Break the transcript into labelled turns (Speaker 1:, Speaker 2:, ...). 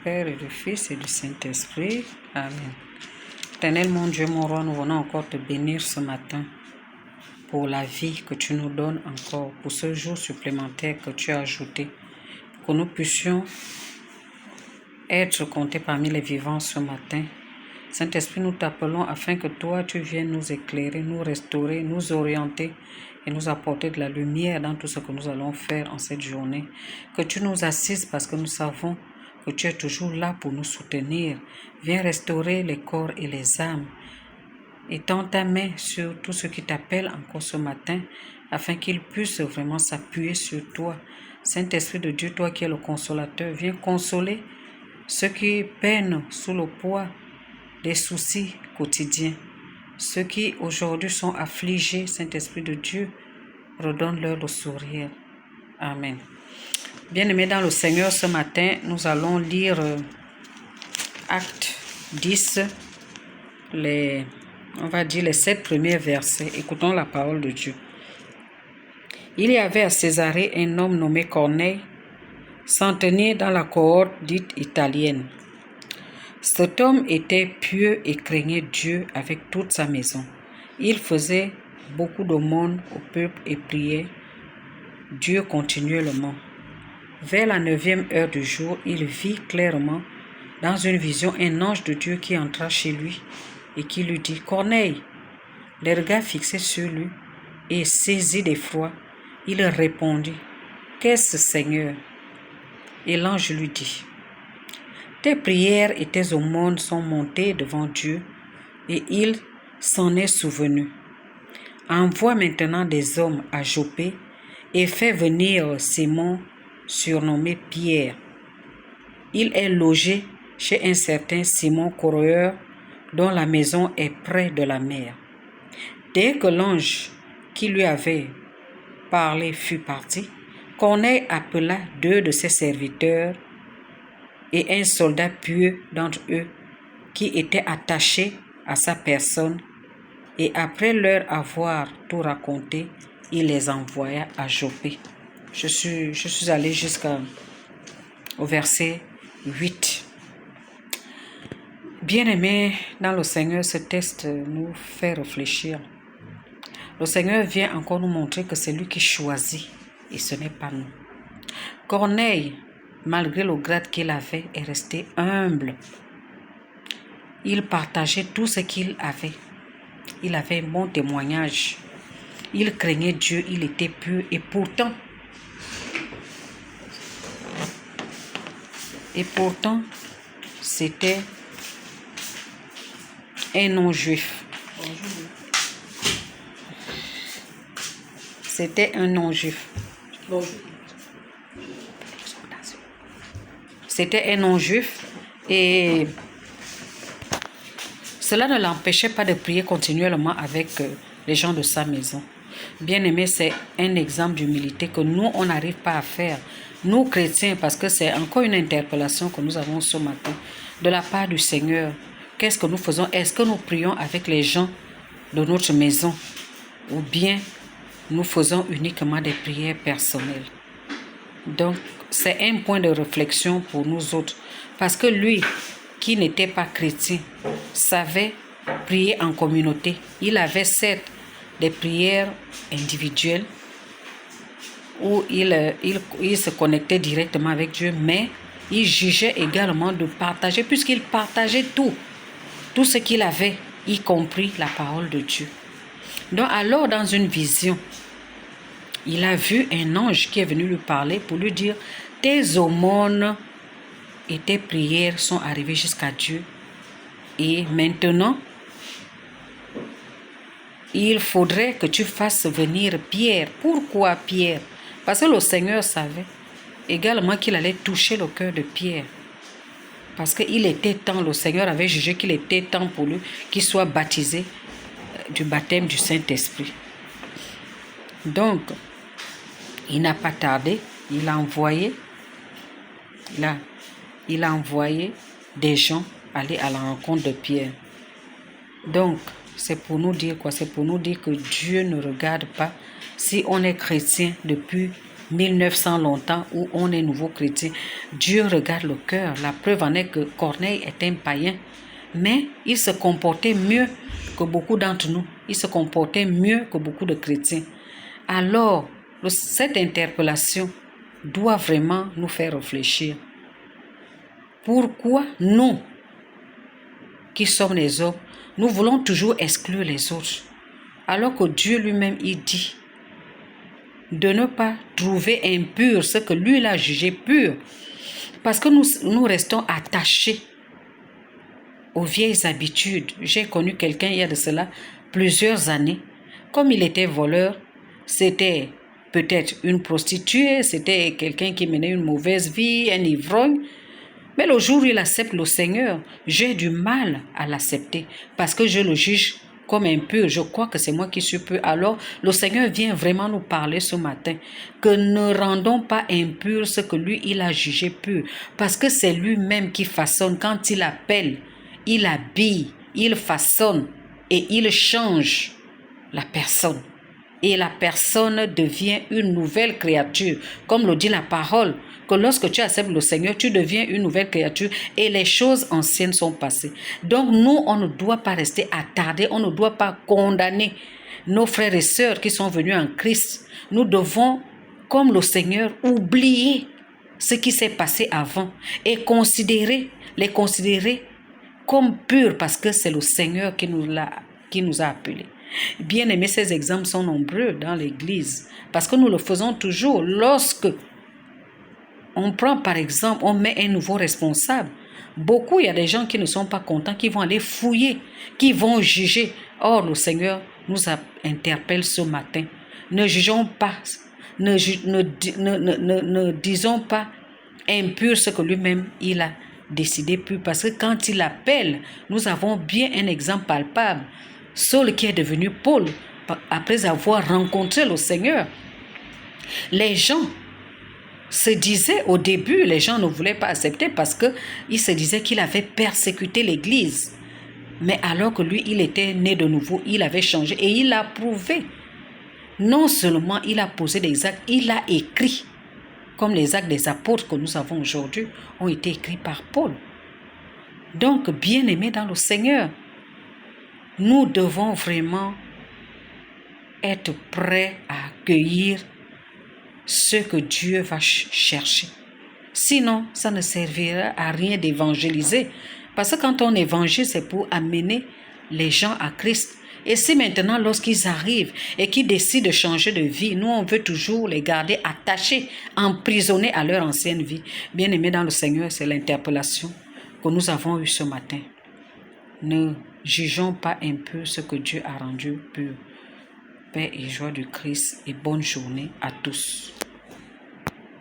Speaker 1: Père et du Fils et du Saint-Esprit. Amen. Éternel mon Dieu, mon roi, nous venons encore te bénir ce matin pour la vie que tu nous donnes encore, pour ce jour supplémentaire que tu as ajouté, pour que nous puissions être comptés parmi les vivants ce matin. Saint-Esprit, nous t'appelons afin que toi, tu viennes nous éclairer, nous restaurer, nous orienter et nous apporter de la lumière dans tout ce que nous allons faire en cette journée. Que tu nous assises parce que nous savons que tu es toujours là pour nous soutenir. Viens restaurer les corps et les âmes. Étends ta main sur tous ceux qui t'appellent encore ce matin afin qu'ils puissent vraiment s'appuyer sur toi. Saint-Esprit de Dieu, toi qui es le consolateur, viens consoler ceux qui peinent sous le poids des soucis quotidiens. Ceux qui aujourd'hui sont affligés, Saint-Esprit de Dieu, redonne-leur le sourire. Amen. Bien-aimés dans le Seigneur, ce matin, nous allons lire Acte 10, les 7 premiers versets. Écoutons la parole de Dieu. Il y avait à Césarée un homme nommé Corneille, centenier dans la cohorte dite italienne. Cet homme était pieux et craignait Dieu avec toute sa maison. Il faisait beaucoup d'aumônes au peuple et priait Dieu continuellement. Vers la 9e heure du jour, il vit clairement dans une vision un ange de Dieu qui entra chez lui et qui lui dit « Corneille !» Les regards fixés sur lui et saisi d'effroi, il répondit « Qu'est-ce, Seigneur ?» Et l'ange lui dit « Tes prières et tes aumônes sont montées devant Dieu et il s'en est souvenu. Envoie maintenant des hommes à Joppé et fais venir Simon, surnommé Pierre. Il est logé chez un certain Simon Correur, dont la maison est près de la mer. » Dès que l'ange qui lui avait parlé fut parti, Corneille appela 2 de ses serviteurs et un soldat pieux d'entre eux qui était attaché à sa personne, et après leur avoir tout raconté, il les envoya à Joppé. Je suis allé jusqu'au verset 8. Bien-aimés dans le Seigneur, ce texte nous fait réfléchir. Le Seigneur vient encore nous montrer que c'est lui qui choisit et ce n'est pas nous. Corneille, malgré le grade qu'il avait, est resté humble. Il partageait tout ce qu'il avait. Il avait un bon témoignage. Il craignait Dieu, il était pur et pourtant, c'était un non-juif. C'était un non-juif. C'était un non-juif et cela ne l'empêchait pas de prier continuellement avec les gens de sa maison. Bien-aimé, c'est un exemple d'humilité que nous, on n'arrive pas à faire. Nous, chrétiens, parce que c'est encore une interpellation que nous avons ce matin de la part du Seigneur. Qu'est-ce que nous faisons? Est-ce que nous prions avec les gens de notre maison? Ou bien nous faisons uniquement des prières personnelles? Donc, c'est un point de réflexion pour nous autres. Parce que lui, qui n'était pas chrétien, savait prier en communauté. Il avait certes des prières individuelles où il se connectait directement avec Dieu, mais il jugeait également de partager, puisqu'il partageait tout ce qu'il avait, y compris la parole de Dieu. Donc alors, dans une vision, il a vu un ange qui est venu lui parler pour lui dire « Tes aumônes et tes prières sont arrivées jusqu'à Dieu. Et maintenant, il faudrait que tu fasses venir Pierre. » Pourquoi Pierre? Parce que le Seigneur savait également qu'il allait toucher le cœur de Pierre. Parce qu'il était temps, le Seigneur avait jugé qu'il était temps pour lui qu'il soit baptisé du baptême du Saint-Esprit. Donc, il n'a pas tardé, il a envoyé des gens aller à la rencontre de Pierre. Donc, c'est pour nous dire quoi? C'est pour nous dire que Dieu ne regarde pas si on est chrétien depuis 1900 longtemps où on est nouveau chrétien. Dieu regarde le cœur. La preuve en est que Corneille est un païen. Mais il se comportait mieux que beaucoup d'entre nous. Il se comportait mieux que beaucoup de chrétiens. Alors, cette interpellation doit vraiment nous faire réfléchir. Pourquoi nous, qui sommes les hommes, nous voulons toujours exclure les autres, alors que Dieu lui-même, il dit de ne pas trouver impur ce que lui a jugé pur, parce que nous restons attachés aux vieilles habitudes. J'ai connu quelqu'un il y a de cela plusieurs années. Comme il était voleur, c'était peut-être une prostituée, c'était quelqu'un qui menait une mauvaise vie, un ivrogne. Mais le jour où il accepte le Seigneur, j'ai du mal à l'accepter parce que je le juge comme impur. Je crois que c'est moi qui suis pur. Alors, le Seigneur vient vraiment nous parler ce matin que ne rendons pas impur ce que lui, il a jugé pur. Parce que c'est lui-même qui façonne. Quand il appelle, il habille, il façonne et il change la personne. Et la personne devient une nouvelle créature. Comme le dit la parole, que lorsque tu acceptes le Seigneur, tu deviens une nouvelle créature et les choses anciennes sont passées. Donc nous, on ne doit pas rester attardés, on ne doit pas condamner nos frères et sœurs qui sont venus en Christ. Nous devons, comme le Seigneur, oublier ce qui s'est passé avant et les considérer comme purs parce que c'est le Seigneur qui nous a appelés. Bien aimé, ces exemples sont nombreux dans l'Église parce que nous le faisons toujours. Lorsque on prend par exemple, on met un nouveau responsable, il y a des gens qui ne sont pas contents, qui vont aller fouiller, qui vont juger. Or, le Seigneur nous interpelle ce matin. Ne jugeons pas, ne disons pas impur ce que lui-même il a décidé pur. Parce que quand il appelle, nous avons bien un exemple palpable. Saul qui est devenu Paul, après avoir rencontré le Seigneur. Les gens se disaient au début, les gens ne voulaient pas accepter parce qu'ils se disaient qu'il avait persécuté l'Église. Mais alors que lui, il était né de nouveau, il avait changé et il a prouvé. Non seulement il a posé des actes, il a écrit. Comme les actes des apôtres que nous avons aujourd'hui ont été écrits par Paul. Donc, bien-aimés dans le Seigneur, nous devons vraiment être prêts à accueillir ce que Dieu va chercher. Sinon, ça ne servira à rien d'évangéliser. Parce que quand on évangile, c'est pour amener les gens à Christ. Et si maintenant, lorsqu'ils arrivent et qu'ils décident de changer de vie, nous, on veut toujours les garder attachés, emprisonnés à leur ancienne vie. Bien-aimés dans le Seigneur, c'est l'interpellation que nous avons eue ce matin. Ne jugeons pas un peu ce que Dieu a rendu pur. Paix et joie du Christ et bonne journée à tous.